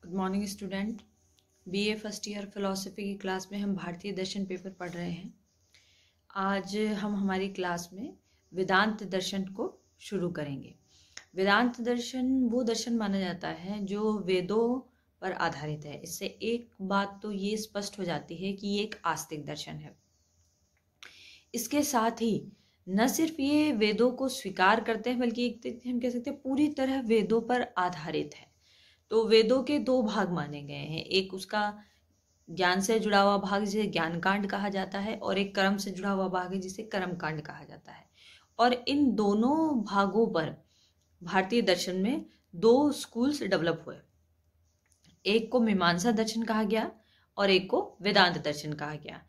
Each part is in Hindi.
Good morning student. BA first year philosophy की क्लास में हम भारतीय दर्शन पेपर पढ़ रहे हैं। आज हम हमारी क्लास में वेदांत दर्शन को शुरू करेंगे। वेदांत दर्शन वो दर्शन माना जाता है जो वेदों पर आधारित है। इससे एक बात तो ये स्पष्ट हो जाती है कि ये एक आस्तिक दर्शन है। इसके साथ ही न सिर्फ ये वेदों को स्वीकार करते हैं बल्कि एक हम कह सकते हैं पूरी तरह वेदों पर आधारित है। तो वेदों के दो भाग माने गए हैं, एक उसका ज्ञान से जुड़ा हुआ भाग जिसे ज्ञान कांड कहा जाता है और एक कर्म से जुड़ा हुआ भाग है जिसे कर्म कांड कहा जाता है। और इन दोनों भागों पर भारतीय दर्शन में दो स्कूल्स डेवलप हुए। एक को मीमांसा दर्शन कहा गया और एक को वेदांत दर्शन कहा गया।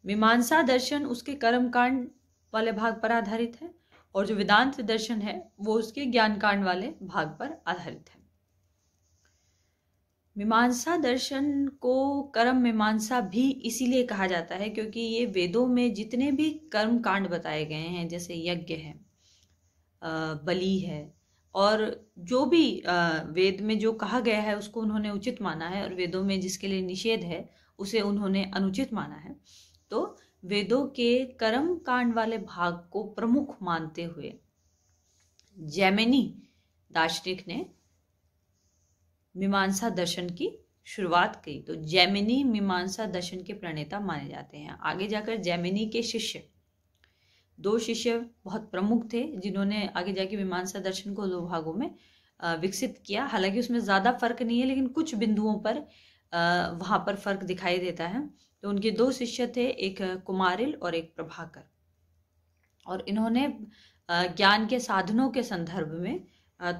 मीमांसा दर्शन उसके कर्म कांड वाले भाग पर आधारित है और जो वेदांत दर्शन है वो उसके ज्ञान कांड वाले भाग पर आधारित है। मीमांसा दर्शन को कर्म मीमांसा भी इसीलिए कहा जाता है क्योंकि ये वेदों में जितने भी कर्म कांड बताए गए हैं, जैसे यज्ञ है, बलि है, और जो भी वेद में जो कहा गया है उसको उन्होंने उचित माना है और वेदों में जिसके लिए निषेध है उसे उन्होंने अनुचित माना है। तो वेदों के कर्म कांड वाले भाग को प्रमुख मानते हुए जैमिनी दार्शनिक ने मीमांसा दर्शन की शुरुआत की। तो जैमिनी मीमांसा दर्शन के प्रणेता माने जाते हैं। आगे जाकर जैमिनी के शिष्य, दो शिष्य बहुत प्रमुख थे जिन्होंने आगे जाके मीमांसा दर्शन को दो भागों में विकसित किया। हालांकि उसमें ज़्यादा फर्क नहीं है लेकिन कुछ बिंदुओं पर वहाँ पर फर्क दिखाई देता है। तो उनके दो शिष्य थे, एक कुमारिल और एक प्रभाकर, और इन्होंने ज्ञान के साधनों के संदर्भ में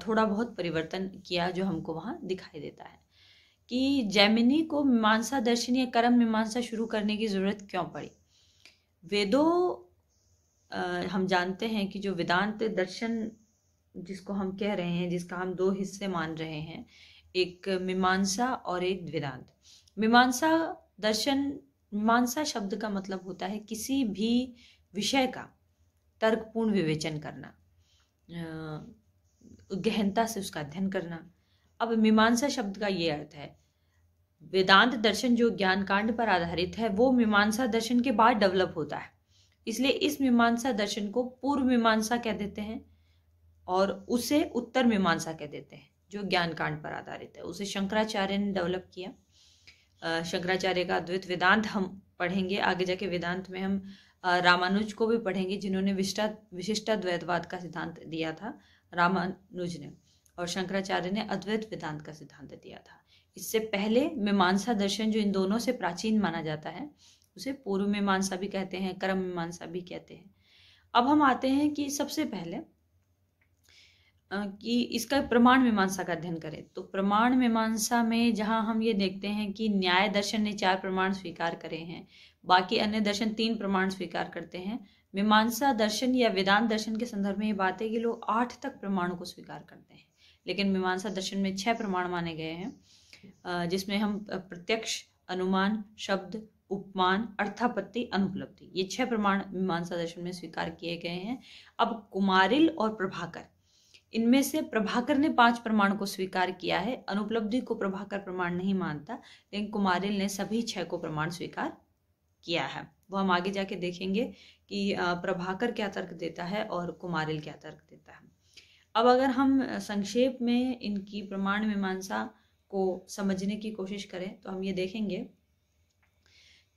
थोड़ा बहुत परिवर्तन किया जो हमको वहाँ दिखाई देता है कि जैमिनी को मीमांसा दर्शन या कर्म मीमांसा शुरू करने की जरूरत क्यों पड़ी। वेदों हम जानते हैं कि जो वेदांत दर्शन जिसको हम कह रहे हैं, जिसका हम दो हिस्से मान रहे हैं, एक मीमांसा और एक वेदांत। मीमांसा दर्शन, मीमांसा शब्द का मतलब होता है किसी भी विषय का तर्कपूर्ण विवेचन करना, गहनता से उसका अध्ययन करना। अब मीमांसा शब्द का ये अर्थ है। वेदांत दर्शन जो ज्ञान कांड पर आधारित है वो मीमांसा दर्शन के बाद डेवलप होता है, इसलिए इस मीमांसा दर्शन को पूर्व मीमांसा कह देते हैं और उसे उत्तर मीमांसा कह देते हैं जो ज्ञान कांड पर आधारित है। उसे शंकराचार्य ने डेवलप किया। शंकराचार्य का अद्वैत वेदांत हम पढ़ेंगे। आगे जाके वेदांत में हम रामानुज को भी पढ़ेंगे जिन्होंने विशिष्टाद्वैतवाद का सिद्धांत दिया था, रामानुज ने, और शंकराचार्य ने अद्वैत वेदांत का सिद्धांत दिया था। इससे पहले मीमांसा दर्शन जो इन दोनों से प्राचीन माना जाता है उसे पूर्व मीमांसा भी कहते हैं, कर्म मीमांसा भी कहते हैं। अब हम आते हैं कि सबसे पहले कि इसका प्रमाण मीमांसा का अध्ययन करें। तो प्रमाण मीमांसा में जहां हम ये देखते हैं कि न्याय दर्शन ने 4 प्रमाण स्वीकार करे हैं, बाकी अन्य दर्शन 3 प्रमाण स्वीकार करते हैं। मीमांसा दर्शन या वेदांत दर्शन के संदर्भ में ये बात है कि लोग 8 तक प्रमाणों को स्वीकार करते हैं, लेकिन मीमांसा दर्शन में 6 प्रमाण माने गए हैं, जिसमें हम प्रत्यक्ष, अनुमान, शब्द, उपमान, अर्थापत्ति, अनुपलब्धि, ये 6 प्रमाण मीमांसा दर्शन में स्वीकार किए गए हैं। अब कुमारिल और प्रभाकर, इनमें से प्रभाकर ने 5 प्रमाण को स्वीकार किया है। अनुपलब्धि को प्रभाकर प्रमाण नहीं मानता, लेकिन कुमारिल ने सभी 6 को प्रमाण स्वीकार किया है। वो हम आगे जाके देखेंगे कि प्रभाकर क्या तर्क देता है और कुमारिल क्या तर्क देता है। अब अगर हम संक्षेप में इनकी प्रमाण मीमांसा को समझने की कोशिश करें तो हम ये देखेंगे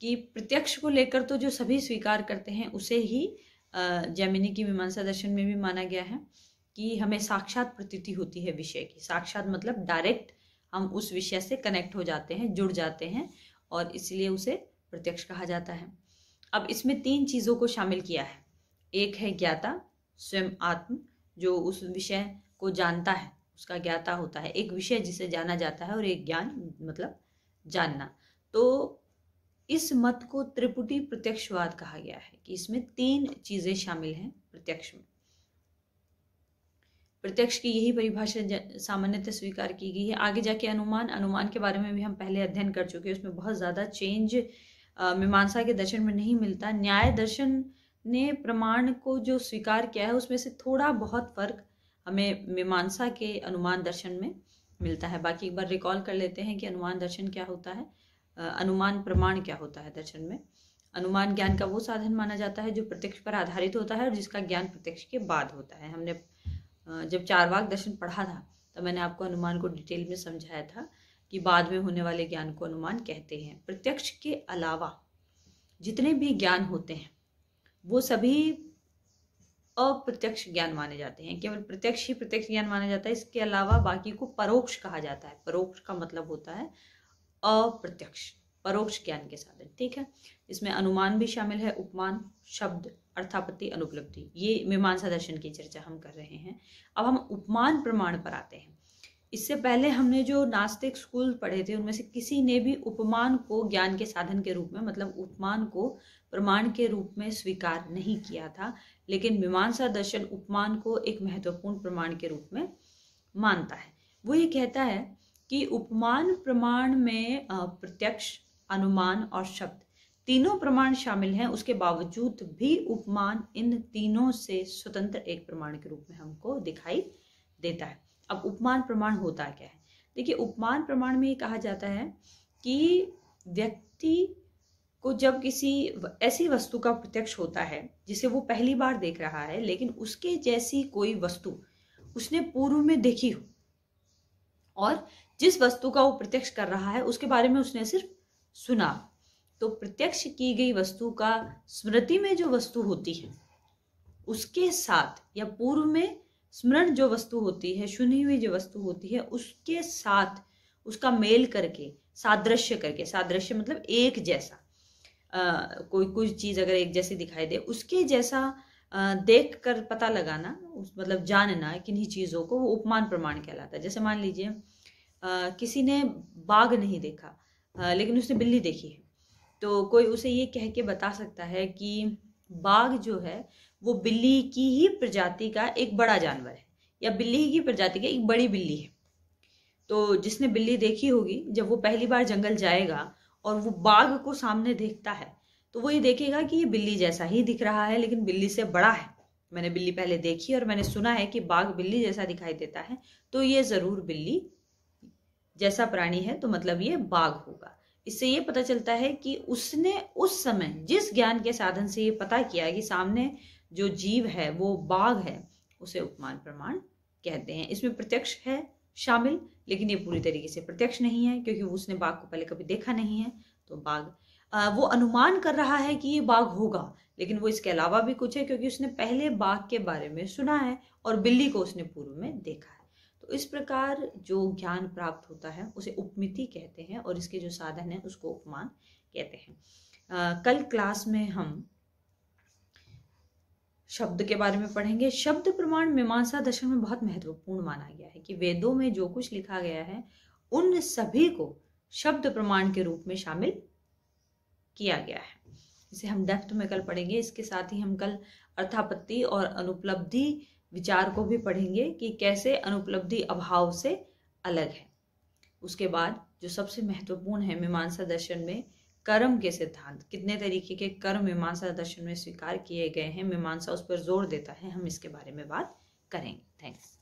कि प्रत्यक्ष को लेकर तो जो सभी स्वीकार करते हैं उसे ही जैमिनी की मीमांसा दर्शन में भी माना गया है कि हमें साक्षात प्रतीति होती है विषय की। साक्षात मतलब डायरेक्ट हम उस विषय से कनेक्ट हो जाते हैं, जुड़ जाते हैं, और इसलिए उसे प्रत्यक्ष कहा जाता है। अब इसमें 3 चीज़ों को शामिल किया है। एक है ज्ञाता, स्वयं आत्म, जो उस विषय को जानता है, उसका ज्ञाता होता है। एक विषय जिसे जाना जाता है और एक ज्ञान मतलब जानना। तो इस मत को त्रिपुटी प्रत्यक्षवाद कहा गया है कि इसमें 3 चीज़ें शामिल हैं प्रत्यक्ष में। प्रत्यक्ष की यही परिभाषा सामान्यतः स्वीकार की गई है। आगे जाके अनुमान के बारे में भी हम पहले अध्ययन कर चुके हैं, उसमें बहुत ज़्यादा चेंज मीमांसा के दर्शन में नहीं मिलता। न्याय दर्शन ने प्रमाण को जो स्वीकार किया है उसमें से थोड़ा बहुत फर्क हमें मीमांसा के अनुमान दर्शन में मिलता है। बाकी एक बार रिकॉल कर लेते हैं कि अनुमान दर्शन क्या होता है, अनुमान प्रमाण क्या होता है दर्शन में। अनुमान ज्ञान का वो साधन माना जाता है जो प्रत्यक्ष पर आधारित होता है और जिसका ज्ञान प्रत्यक्ष के बाद होता है। हमने जब चारवाक दर्शन पढ़ा था तो मैंने आपको अनुमान को डिटेल में समझाया था कि बाद में होने वाले ज्ञान को अनुमान कहते हैं। प्रत्यक्ष के अलावा जितने भी ज्ञान होते हैं वो सभी अप्रत्यक्ष ज्ञान माने जाते हैं। केवल प्रत्यक्ष ही प्रत्यक्ष ज्ञान माना जाता है, इसके अलावा बाकी को परोक्ष कहा जाता है। परोक्ष का मतलब होता है अप्रत्यक्ष, परोक्ष ज्ञान के साधन। ठीक है, इसमें अनुमान भी शामिल है, उपमान, शब्द, अर्थापत्ति, अनुपलब्धि। ये मीमांसा दर्शन की चर्चा हम कर रहे हैं। अब हम उपमान प्रमाण पर आते हैं। इससे पहले हमने जो नास्तिक स्कूल पढ़े थे उनमें से किसी ने भी उपमान को ज्ञान के साधन के रूप में, मतलब उपमान को प्रमाण के रूप में स्वीकार नहीं किया था, लेकिन मीमांसा दर्शन उपमान को एक महत्वपूर्ण प्रमाण के रूप में मानता है। वो ये कहता है कि उपमान प्रमाण में प्रत्यक्ष, अनुमान और शब्द तीनों प्रमाण शामिल हैं, उसके बावजूद भी उपमान इन तीनों से स्वतंत्र एक प्रमाण के रूप में हमको दिखाई देता है। अब उपमान प्रमाण होता क्या है? देखिए, उपमान प्रमाण में ये कहा जाता है कि व्यक्ति को जब किसी ऐसी वस्तु का प्रत्यक्ष होता है जिसे वो पहली बार देख रहा है, लेकिन उसके जैसी कोई वस्तु उसने पूर्व में देखी हो और जिस वस्तु का वो प्रत्यक्ष कर रहा है उसके बारे में उसने सिर्फ सुना, तो प्रत्यक्ष की गई वस्तु का स्मृति में जो वस्तु होती है उसके साथ, या पूर्व में स्मरण जो वस्तु होती है, सुनी हुई जो वस्तु होती है, उसके साथ उसका मेल करके, सादृश्य करके, सादृश्य मतलब एक जैसा, कोई चीज अगर एक जैसी दिखाई दे उसके जैसा देख कर पता लगाना, मतलब जानना किन्हीं चीजों को, वो उपमान प्रमाण कहलाता है। जैसे मान लीजिए किसी ने बाघ नहीं देखा लेकिन उसने बिल्ली देखी है, तो कोई उसे ये कह के बता सकता है कि बाघ जो है वो बिल्ली की ही प्रजाति का एक बड़ा जानवर है, या बिल्ली ही की प्रजाति की एक बड़ी बिल्ली है। तो जिसने बिल्ली देखी होगी, जब वो पहली बार जंगल जाएगा और वो बाघ को सामने देखता है तो वो ये देखेगा कि ये बिल्ली जैसा ही दिख रहा है लेकिन बिल्ली से बड़ा है। मैंने बिल्ली पहले देखी और मैंने सुना है कि बाघ बिल्ली जैसा दिखाई देता है, तो ये जरूर बिल्ली जैसा प्राणी है, तो मतलब ये बाघ होगा। इससे ये पता चलता है कि उसने उस समय जिस ज्ञान के साधन से ये पता किया कि सामने जो जीव है वो बाघ है, उसे उपमान प्रमाण कहते हैं। इसमें प्रत्यक्ष है शामिल, लेकिन ये पूरी तरीके से प्रत्यक्ष नहीं है क्योंकि उसने बाघ को पहले कभी देखा नहीं है। तो बाघ वो अनुमान कर रहा है कि ये बाघ होगा, लेकिन वो इसके अलावा भी कुछ है क्योंकि उसने पहले बाघ के बारे में सुना है और बिल्ली को उसने पूर्व में देखा है। तो इस प्रकार जो ज्ञान प्राप्त होता है उसे उपमिति कहते हैं और इसके जो साधन है उसको उपमान कहते हैं। कल क्लास में हम शब्द के बारे में पढ़ेंगे। शब्द प्रमाण मीमांसा दर्शन में बहुत महत्वपूर्ण माना गया है कि वेदों में जो कुछ लिखा गया है उन सभी को शब्द प्रमाण के रूप में शामिल किया गया है। इसे हम डेप्थ में कल पढ़ेंगे। इसके साथ ही हम कल अर्थापत्ति और अनुपलब्धि विचार को भी पढ़ेंगे कि कैसे अनुपलब्धि अभाव से अलग है। उसके बाद जो सबसे महत्वपूर्ण है मीमांसा दर्शन में, कर्म के सिद्धांत, कितने तरीके के कर्म मीमांसा दर्शन में स्वीकार किए गए हैं, मीमांसा उस पर जोर देता है, हम इसके बारे में बात करेंगे। थैंक्स।